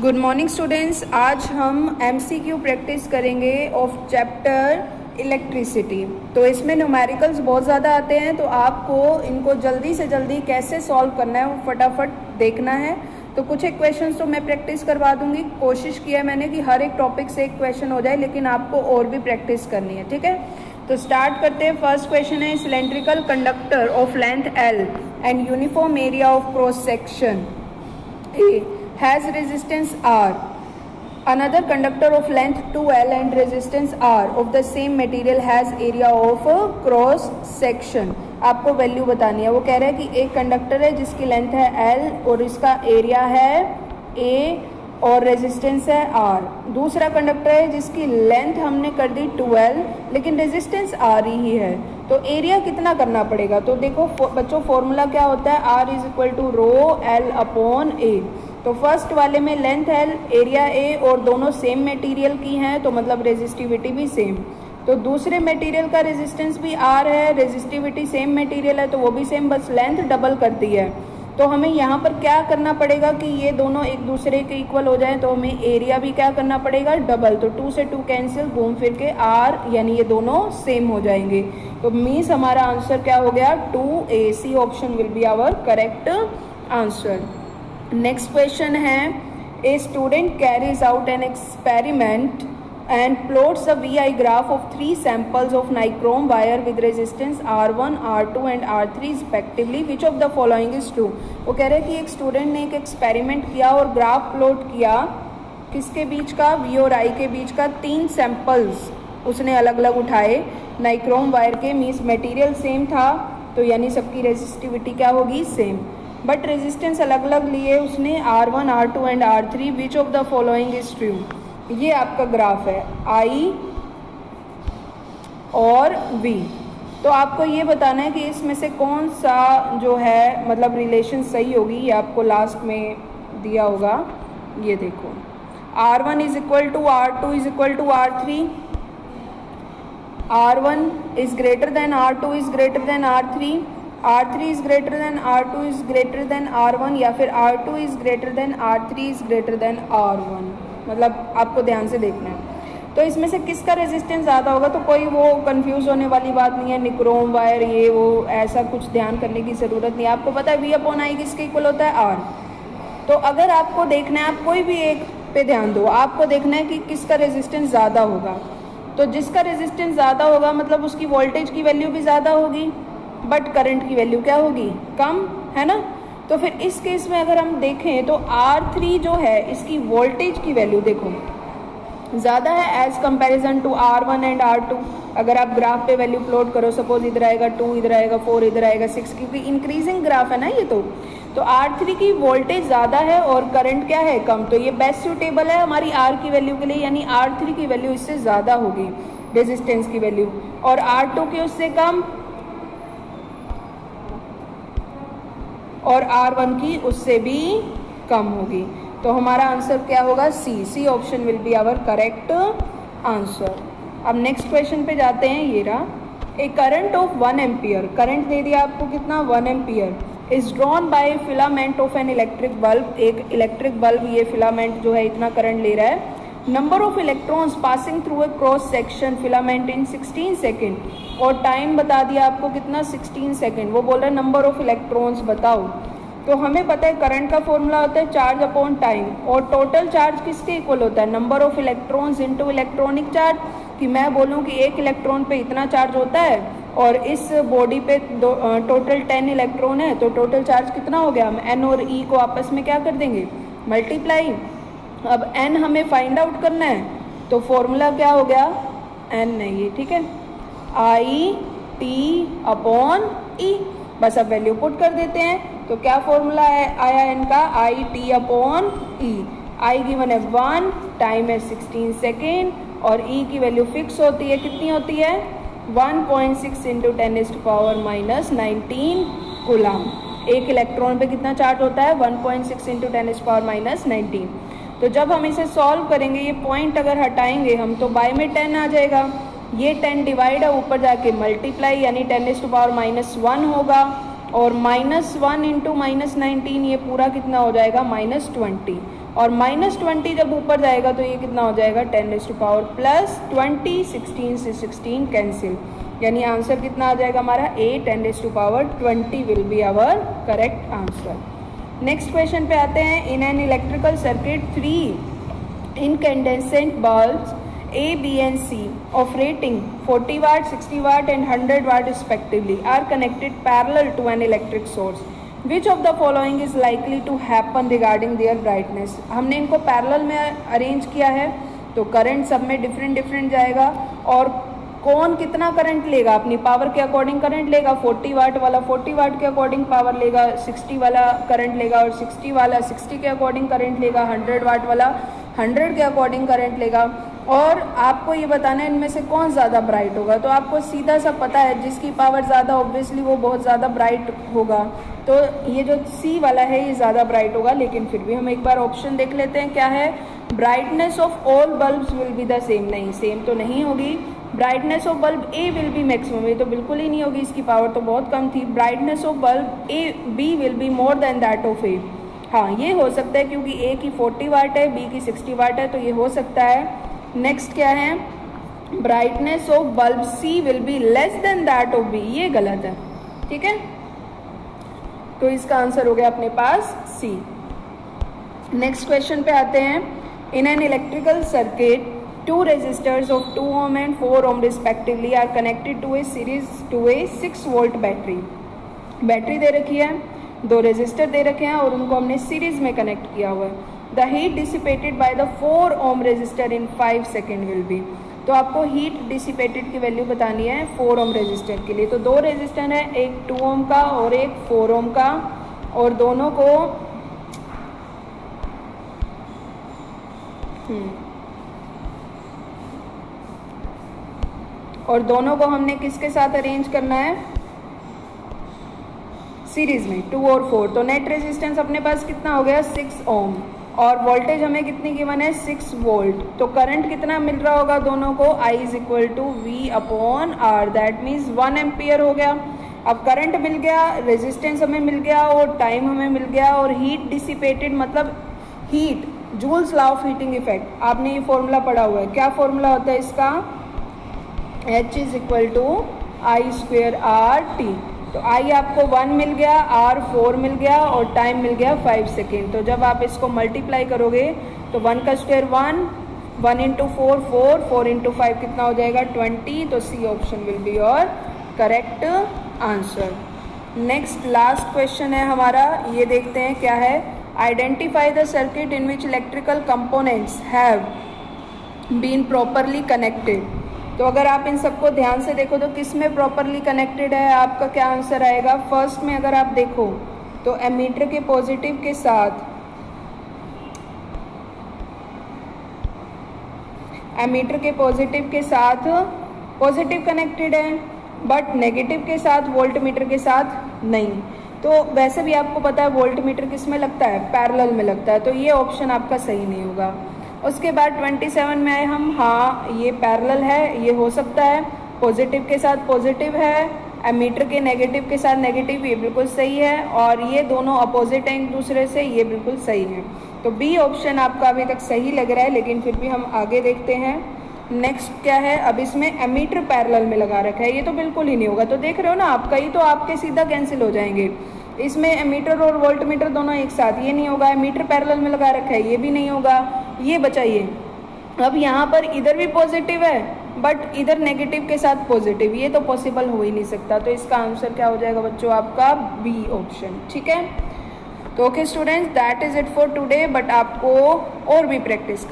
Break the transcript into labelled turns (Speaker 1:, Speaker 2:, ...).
Speaker 1: Good morning students. आज हम MCQ practice करेंगे ऑफ चैप्टर इलेक्ट्रिसिटी। तो इसमें न्यूमेरिकल्स बहुत ज़्यादा आते हैं, तो आपको इनको जल्दी से जल्दी कैसे सॉल्व करना है वो फटाफट देखना है। तो कुछ एक क्वेश्चंस तो मैं प्रैक्टिस करवा दूंगी। कोशिश की है मैंने कि हर एक टॉपिक से एक क्वेश्चन हो जाए, लेकिन आपको और भी प्रैक्टिस करनी है, ठीक है। तो स्टार्ट करते हैं। फर्स्ट क्वेश्चन है, cylindrical conductor of length L and uniform area of cross section A has resistance R. Another conductor of length 2L and resistance R of the same material has area of cross section. आपको value बतानी है। वो कह रहा है कि एक conductor है जिसकी लेंथ है L और इसका एरिया है A और रेजिस्टेंस है R। दूसरा कंडक्टर है जिसकी लेंथ हमने कर दी 2L लेकिन रेजिस्टेंस R ही है, तो एरिया कितना करना पड़ेगा। तो देखो बच्चों, फॉर्मूला क्या होता है, R is equal to rho L upon A। तो फर्स्ट वाले में लेंथ L, एरिया A और दोनों सेम मटेरियल की हैं, तो मतलब रेजिस्टिविटी भी सेम। तो दूसरे मटेरियल का रेजिस्टेंस भी R है, रेजिस्टिविटी सेम मटेरियल है तो वो भी सेम, बस लेंथ डबल करती है। तो हमें यहाँ पर क्या करना पड़ेगा कि ये दोनों एक दूसरे के इक्वल हो जाए, तो हमें एरिया भी क्या करना पड़ेगा, डबल। तो 2 से 2 कैंसिल, घूम फिर के R यानी ये दोनों सेम हो जाएंगे। तो मीन्स हमारा आंसर क्या हो गया, 2A। C option will be our correct answer. Next question है, a student carries out an experiment and plots a VI graph of 3 samples of nichrome wire with resistance R1, R2 and R3 respectively. Which of the following is true? वो कह रहे हैं कि एक student ने एक experiment किया और ग्राफ प्लॉट किया किसके बीच का, V और I के बीच का। 3 सैम्पल्स उसने अलग अलग उठाए नाइक्रोम वायर के, मीन्स मटेरियल सेम था तो यानी सबकी रेजिस्टिविटी क्या होगी, सेम, बट रेजिस्टेंस अलग अलग लिए उसने R1, R2 and R3। Which of the following is true. ये आपका ग्राफ है I और V। तो आपको ये बताना है कि इसमें से कौन सा जो है मतलब रिलेशन सही होगी। ये आपको लास्ट में दिया होगा, ये देखो, R1 is equal to R2 is equal to R3, R1 is greater than R2 is greater than R3, R3 is greater than R2 is greater than R1, या फिर R2 is greater than R3 is greater than R1। मतलब आपको ध्यान से देखना है। तो इसमें से किसका रेजिस्टेंस ज़्यादा होगा, तो कोई वो कंफ्यूज होने वाली बात नहीं है, निक्रोम वायर ये वो ऐसा कुछ ध्यान करने की ज़रूरत नहीं है। आपको पता है V अपॉन I किसके इक्वल होता है, R। तो अगर आपको देखना है, आप कोई भी एक पे ध्यान दो, आपको देखना है कि किसका रेजिस्टेंस ज़्यादा होगा। तो जिसका रेजिस्टेंस ज़्यादा होगा मतलब उसकी वोल्टेज की वैल्यू भी ज़्यादा होगी, बट करंट की वैल्यू क्या होगी, कम, है ना। तो फिर इस केस में अगर हम देखें तो R3 जो है इसकी वोल्टेज की वैल्यू देखो ज़्यादा है as comparison to R1 and R2। अगर आप ग्राफ पे वैल्यू प्लॉट करो, सपोज इधर आएगा 2, इधर आएगा 4, इधर आएगा 6, क्योंकि इंक्रीजिंग ग्राफ है ना ये। तो R3 की वोल्टेज ज़्यादा है और करंट क्या है, कम। तो ये बेस्ट सूटेबल है हमारी R की वैल्यू के लिए, यानी R3 की वैल्यू इससे ज़्यादा होगी रेजिस्टेंस की वैल्यू, और R2 की उससे कम और R1 की उससे भी कम होगी। तो हमारा आंसर क्या होगा, C option will be our correct answer. अब नेक्स्ट क्वेश्चन पे जाते हैं। ये रहा, a current of 1 ampere, current दे दिया आपको कितना, 1 ampere, is drawn by filament of an electric bulb. एक इलेक्ट्रिक बल्ब, ये फिलामेंट जो है इतना करंट ले रहा है। Number of electrons passing through a cross section filament in 16 second, और टाइम बता दिया आपको कितना, 16 सेकेंड। वो बोल रहे हैं नंबर ऑफ इलेक्ट्रॉन्स बताओ। तो हमें पता है करंट का फॉर्मूला होता है चार्ज अपॉन टाइम, और टोटल चार्ज किसके इक्वल होता है, number of electrons into electronic charge. कि मैं बोलूँ कि एक इलेक्ट्रॉन पे इतना चार्ज होता है और इस बॉडी पे टोटल 10 इलेक्ट्रॉन है, तो टोटल चार्ज कितना हो गया। हम N और E को आपस में क्या कर देंगे, मल्टीप्लाई। अब N हमें फाइंड आउट करना है, तो फॉर्मूला क्या हो गया, N नहीं है, ठीक है, I T अपॉन E। बस अब वैल्यू पुट कर देते हैं। तो क्या फॉर्मूला है आया N का, I T upon E। I given है 1, टाइम है 16 सेकेंड, और E की वैल्यू फिक्स होती है, कितनी होती है, 1.6 इंटू 10⁻⁻19 कूलम। एक इलेक्ट्रॉन पे कितना चार्ज होता है, 1.6 इंटू 10⁻⁻19। तो जब हम इसे सॉल्व करेंगे, ये पॉइंट अगर हटाएंगे हम, तो बाय में 10 आ जाएगा, ये 10 डिवाइड है, ऊपर जाके मल्टीप्लाई यानी 10⁻⁻1 होगा, और -1 इंटू -19 ये पूरा कितना हो जाएगा -20, और -20 जब ऊपर जाएगा तो ये कितना हो जाएगा 10⁻+20, 16 से 16 कैंसिल, यानी आंसर कितना आ जाएगा हमारा A 10⁻20 will be our correct answer. Next question पे आते हैं। In an electrical circuit 3 incandescent bulbs A, B and C of rating 40 watt, 60 watt and 100 watt respectively are connected parallel to an electric source. Which of the following is likely to happen regarding their brightness? हमने इनको parallel में arrange किया है तो current सब में different जाएगा, और कौन कितना करंट लेगा अपनी पावर के अकॉर्डिंग करंट लेगा। 40 वाट वाला 40 वाट के अकॉर्डिंग पावर लेगा, 60 वाला करंट लेगा, और 60 वाला 60 के अकॉर्डिंग करंट लेगा, 100 वाट वाला 100 के अकॉर्डिंग करंट लेगा। और आपको ये बताना है इनमें से कौन ज़्यादा ब्राइट होगा। तो आपको सीधा सा पता है जिसकी पावर ज़्यादा ऑब्वियसली वो बहुत ज़्यादा ब्राइट होगा, तो ये जो सी वाला है ये ज़्यादा ब्राइट होगा। लेकिन फिर भी हम एक बार ऑप्शन देख लेते हैं क्या है। Brightness of all bulbs will be the same, नहीं सेम तो नहीं होगी। Brightness of bulb A will be maximum, ये तो बिल्कुल ही नहीं होगी, इसकी पावर तो बहुत कम थी। Brightness of bulb A B will be more than that of A, हाँ ये हो सकता है क्योंकि ए की 40 वाट है, बी की 60 वाट है, तो ये हो सकता है। नेक्स्ट क्या है, brightness of bulb C will be less than that of B, ये गलत है, ठीक है। तो इसका आंसर हो गया अपने पास सी। नेक्स्ट क्वेश्चन पे आते हैं। In an electrical circuit 2 resistors of 2 ohm and 4 ohm respectively are connected to a 6 volt battery. Battery दे रखी है, 2 रेजिस्टर दे रखे हैं और उनको हमने सीरीज में कनेक्ट किया हुआ है। The heat dissipated by the 4 ohm resistor in 5 second will be. तो आपको हीट डिसिपेटेड की वैल्यू बतानी है 4 ohm रेजिस्टर के लिए। तो 2 रेजिस्टर है, एक 2 ohm का और एक 4 ohm का, और दोनों को हमने किसके साथ अरेंज करना है, सीरीज में 2 और 4। तो नेट रेजिस्टेंस अपने पास कितना हो गया 6 ओम, और वोल्टेज हमें कितनी गिवन है 6 वोल्ट। तो करंट कितना मिल रहा होगा दोनों को, I = V/R, that means 1 ampere हो गया। अब करंट मिल गया, रेजिस्टेंस हमें मिल गया और टाइम हमें मिल गया, और हीट डिसिपेटेड मतलब heat, joules law of heating effect, आपने ये फॉर्मूला पढ़ा हुआ है। क्या फॉर्मूला होता है इसका, H = I²RT। तो I आपको 1 मिल गया, R 4 मिल गया और टाइम मिल गया 5 सेकेंड। तो जब आप इसको मल्टीप्लाई करोगे तो 1 का स्क्वायर 1, 1 × 4 4, 4 × 5 कितना हो जाएगा 20। तो C option will be your correct answer. Next last question है हमारा, ये देखते हैं क्या है। Identify the circuit in which electrical components have been properly connected. तो अगर आप इन सबको ध्यान से देखो तो किस में प्रॉपरली कनेक्टेड है, आपका क्या आंसर आएगा। फर्स्ट में अगर आप देखो तो एमीटर के पॉजिटिव के साथ, एमीटर के पॉजिटिव के साथ पॉजिटिव कनेक्टेड है, बट नेगेटिव के साथ वोल्टमीटर के साथ नहीं। तो वैसे भी आपको पता है वोल्टमीटर किस में लगता है, पैरेलल में लगता है, तो ये ऑप्शन आपका सही नहीं होगा। उसके बाद 27 में आए हम, हाँ ये पैरेलल है, ये हो सकता है, पॉजिटिव के साथ पॉजिटिव है, एमीटर के नेगेटिव के साथ नेगेटिव, ये बिल्कुल सही है, और ये दोनों अपोजिट हैं एक दूसरे से, ये बिल्कुल सही है। तो बी ऑप्शन आपका अभी तक सही लग रहा है, लेकिन फिर भी हम आगे देखते हैं। नेक्स्ट क्या है, अब इसमें एमीटर पैरेलल में लगा रखा है, ये तो बिल्कुल ही नहीं होगा। तो देख रहे हो ना आप, कई तो आपके सीधा कैंसिल हो जाएंगे। इसमें एमीटर और वोल्टमीटर दोनों एक साथ, ये नहीं होगा। एमीटर पैरेलल में लगा रखा है, ये भी नहीं होगा, ये बचाइए। अब यहाँ पर इधर भी पॉजिटिव है बट इधर नेगेटिव के साथ पॉजिटिव, ये तो पॉसिबल हो ही नहीं सकता। तो इसका आंसर क्या हो जाएगा बच्चों, आपका बी ऑप्शन, ठीक है। तो okay students, that is it for today, but आपको और भी प्रैक्टिस